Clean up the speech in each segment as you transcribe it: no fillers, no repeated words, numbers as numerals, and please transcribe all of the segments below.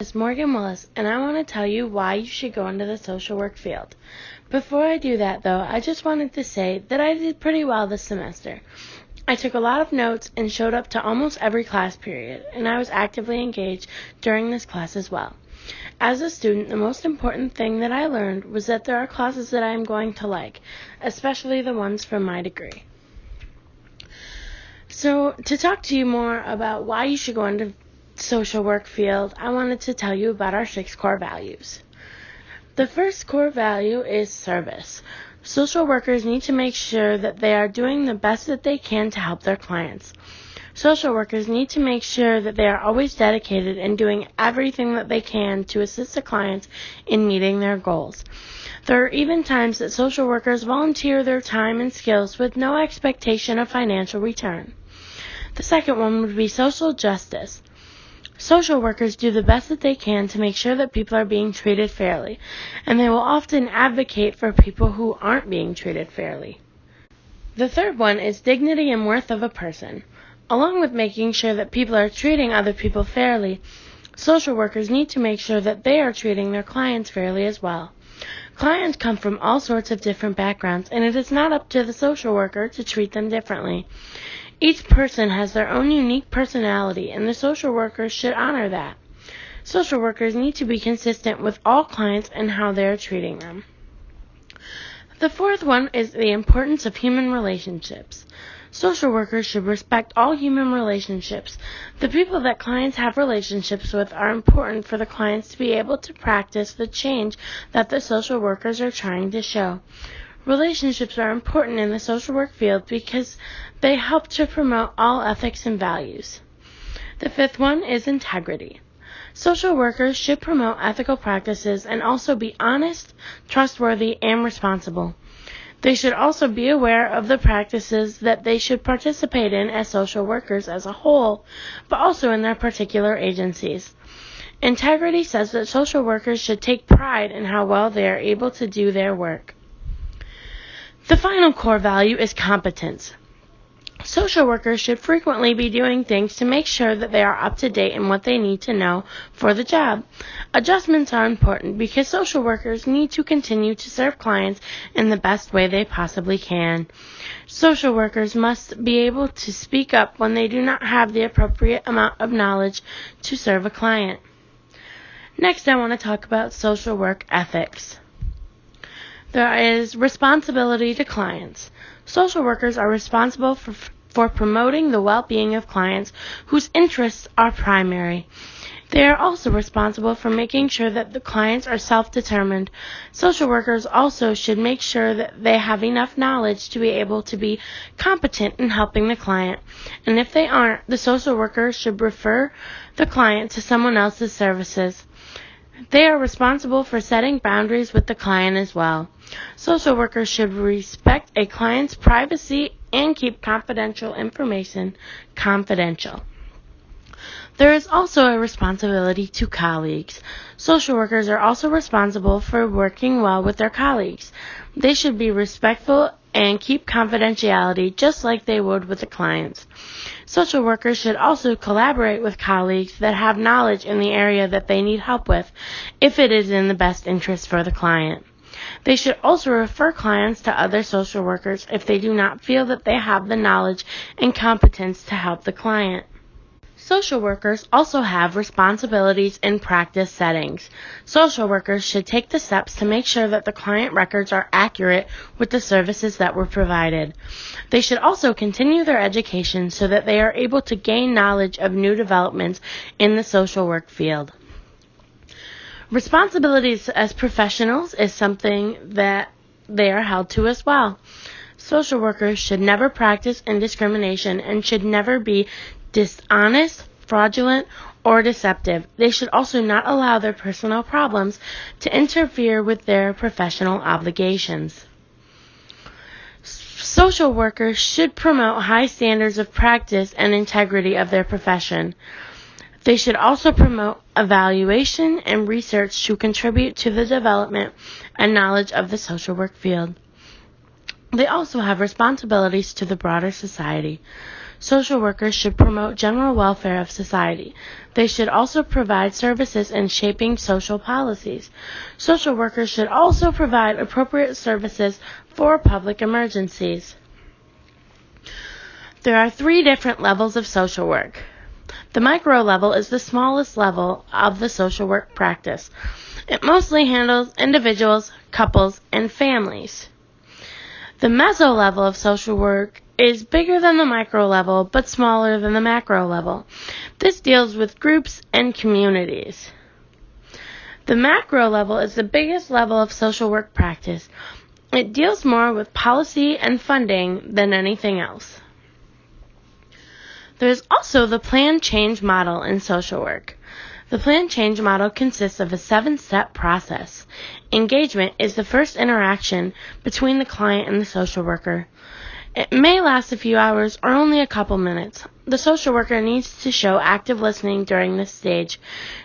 Is Morgan Willis, and I want to tell you why you should go into the social work field. Before I do that, though, I just wanted to say that I did pretty well this semester. I took a lot of notes and showed up to almost every class period, and I was actively engaged during this class as well. As a student, the most important thing that I learned was that there are classes that I am going to like, especially the ones from my degree. So, to talk to you more about why you should go into social work field, I wanted to tell you about our 6 core values. The first core value is service. Social workers need to make sure that they are doing the best that they can to help their clients. Social workers need to make sure that they are always dedicated and doing everything that they can to assist the clients in meeting their goals. There are even times that social workers volunteer their time and skills with no expectation of financial return. The second one would be social justice. Social workers do the best that they can to make sure that people are being treated fairly, and they will often advocate for people who aren't being treated fairly. The third one is dignity and worth of a person. Along with making sure that people are treating other people fairly, social workers need to make sure that they are treating their clients fairly as well. Clients come from all sorts of different backgrounds, and it is not up to the social worker to treat them differently. Each person has their own unique personality, and the social workers should honor that. Social workers need to be consistent with all clients and how they are treating them. The fourth one is the importance of human relationships. Social workers should respect all human relationships. The people that clients have relationships with are important for the clients to be able to practice the change that the social workers are trying to show. Relationships are important in the social work field because they help to promote all ethics and values. The fifth one is integrity. Social workers should promote ethical practices and also be honest, trustworthy, and responsible. They should also be aware of the practices that they should participate in as social workers as a whole, but also in their particular agencies. Integrity says that social workers should take pride in how well they are able to do their work. The final core value is competence. Social workers should frequently be doing things to make sure that they are up to date in what they need to know for the job. Adjustments are important because social workers need to continue to serve clients in the best way they possibly can. Social workers must be able to speak up when they do not have the appropriate amount of knowledge to serve a client. Next, I want to talk about social work ethics. There is responsibility to clients. Social workers are responsible for promoting the well-being of clients whose interests are primary. They are also responsible for making sure that the clients are self-determined. Social workers also should make sure that they have enough knowledge to be able to be competent in helping the client. And if they aren't, the social worker should refer the client to someone else's services. They are responsible for setting boundaries with the client as well. Social workers should respect a client's privacy and keep confidential information confidential. There is also a responsibility to colleagues. Social workers are also responsible for working well with their colleagues. They should be respectful and keep confidentiality just like they would with the clients. Social workers should also collaborate with colleagues that have knowledge in the area that they need help with, if it is in the best interest for the client. They should also refer clients to other social workers if they do not feel that they have the knowledge and competence to help the client. Social workers also have responsibilities in practice settings. Social workers should take the steps to make sure that the client records are accurate with the services that were provided. They should also continue their education so that they are able to gain knowledge of new developments in the social work field. Responsibilities as professionals is something that they are held to as well. Social workers should never practice indiscrimination and should never be dishonest, fraudulent, or deceptive. They should also not allow their personal problems to interfere with their professional obligations. Social workers should promote high standards of practice and integrity of their profession. They should also promote evaluation and research to contribute to the development and knowledge of the social work field. They also have responsibilities to the broader society. Social workers should promote general welfare of society. They should also provide services in shaping social policies. Social workers should also provide appropriate services for public emergencies. There are 3 different levels of social work. The micro level is the smallest level of the social work practice. It mostly handles individuals, couples, and families. The meso level of social work is bigger than the micro level, but smaller than the macro level. This deals with groups and communities. The macro level is the biggest level of social work practice. It deals more with policy and funding than anything else. There is also the plan change model in social work. The plan change model consists of a 7-step process. Engagement is the first interaction between the client and the social worker. It may last a few hours or only a couple minutes. The social worker needs to show active listening during this stage.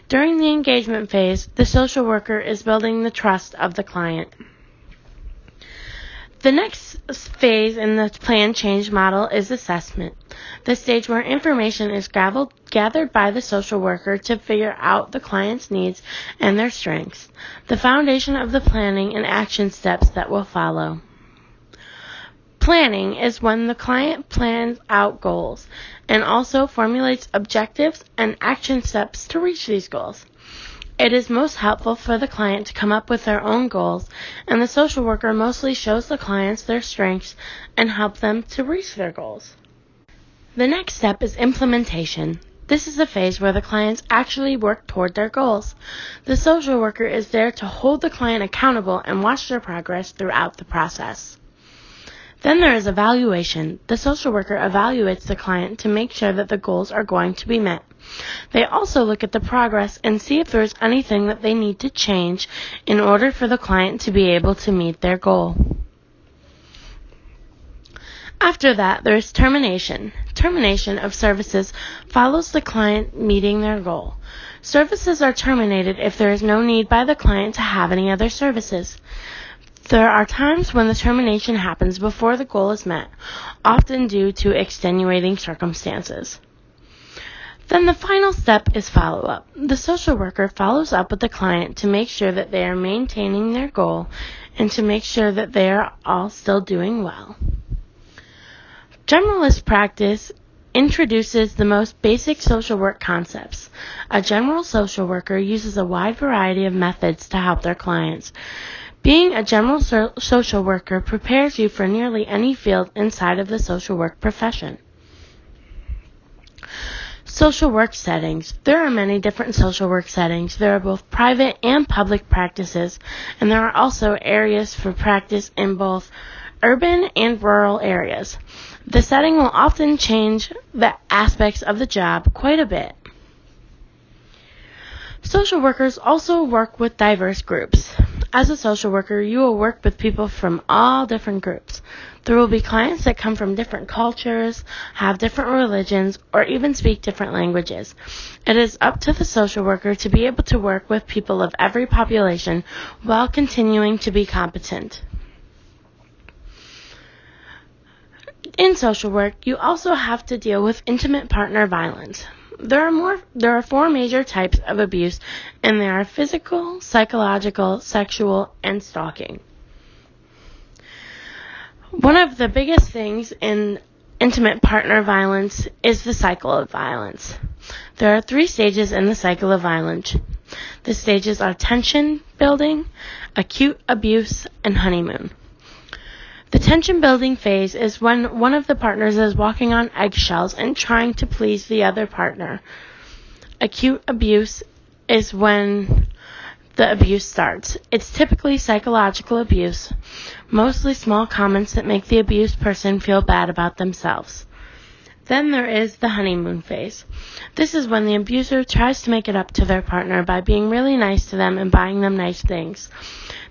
During the engagement phase, the social worker is building the trust of the client. The next phase in the plan change model is assessment, the stage where information is gathered by the social worker to figure out the client's needs and their strengths, the foundation of the planning and action steps that will follow. Planning is when the client plans out goals and also formulates objectives and action steps to reach these goals. It is most helpful for the client to come up with their own goals, and the social worker mostly shows the clients their strengths and help them to reach their goals. The next step is implementation. This is the phase where the clients actually work toward their goals. The social worker is there to hold the client accountable and watch their progress throughout the process. Then there is evaluation. The social worker evaluates the client to make sure that the goals are going to be met. They also look at the progress and see if there's anything that they need to change in order for the client to be able to meet their goal. After that, there is termination. Termination of services follows the client meeting their goal. Services are terminated if there is no need by the client to have any other services. There are times when the termination happens before the goal is met, often due to extenuating circumstances. Then the final step is follow-up. The social worker follows up with the client to make sure that they are maintaining their goal and to make sure that they are all still doing well. Generalist practice introduces the most basic social work concepts. A general social worker uses a wide variety of methods to help their clients. Being a general social worker prepares you for nearly any field inside of the social work profession. Social work settings. There are many different social work settings. There are both private and public practices, and there are also areas for practice in both urban and rural areas. The setting will often change the aspects of the job quite a bit. Social workers also work with diverse groups. As a social worker, you will work with people from all different groups. There will be clients that come from different cultures, have different religions, or even speak different languages. It is up to the social worker to be able to work with people of every population while continuing to be competent. In social work, you also have to deal with intimate partner violence. There are 4 major types of abuse, and they are physical, psychological, sexual, and stalking. One of the biggest things in intimate partner violence is the cycle of violence. There are 3 stages in the cycle of violence. The stages are tension building, acute abuse, and honeymoon. The tension building phase is when one of the partners is walking on eggshells and trying to please the other partner. Acute abuse is when the abuse starts. It's typically psychological abuse, mostly small comments that make the abused person feel bad about themselves. Then there is the honeymoon phase. This is when the abuser tries to make it up to their partner by being really nice to them and buying them nice things.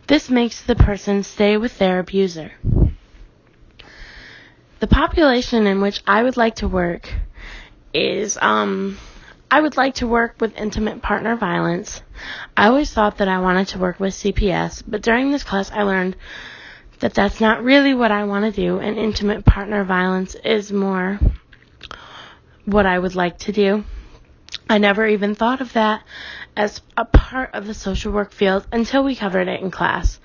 This makes the person stay with their abuser. The population in which I would like to work is, I would like to work with intimate partner violence. I always thought that I wanted to work with CPS, but during this class I learned that that's not really what I want to do, and intimate partner violence is more what I would like to do. I never even thought of that as a part of the social work field until we covered it in class.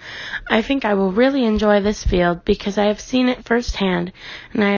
I think I will really enjoy this field because I have seen it firsthand, and I